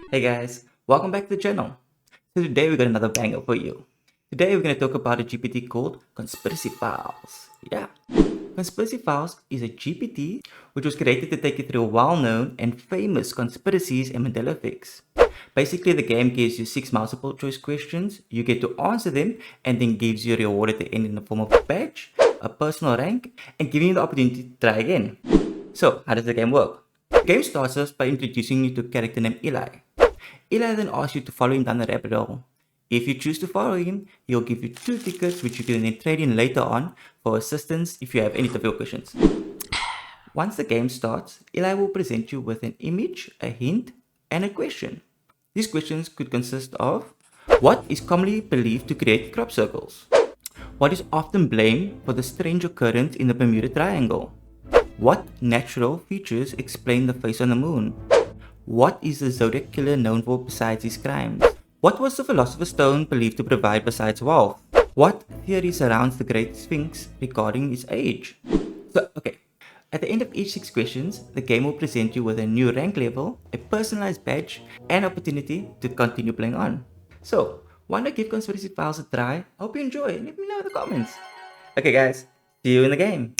Hey guys, welcome back to the channel. So today we got another banger for you. Today we're going to talk about a GPT called Conspiracy Files. Yeah, Conspiracy Files is a GPT which was created to take you through well-known and famous conspiracies and Mandela effects. Basically, the game gives you 6 multiple choice questions, you get to answer them, and then gives you a reward at the end in the form of a badge, a personal rank, and giving you the opportunity to try again. So, how does the game work? The game starts us by introducing you to a character named Eli. Eli then asks you to follow him down the rabbit hole. If you choose to follow him, he'll give you 2 tickets which you can then trade in later on for assistance if you have any trivial questions. Once the game starts, Eli will present you with an image, a hint, and a question. These questions could consist of: what is commonly believed to create crop circles? What is often blamed for the strange occurrence in the Bermuda Triangle? What natural features explain the face on the moon? What is the Zodiac Killer known for besides his crimes? What was the Philosopher's Stone believed to provide besides wealth? What theory surrounds the Great Sphinx regarding its age? So, okay. At the end of each 6 questions, the game will present you with a new rank level, a personalized badge, and opportunity to continue playing on. So, why not give Conspiracy Files a try? I hope you enjoy. Let me know in the comments. Okay guys, see you in the game.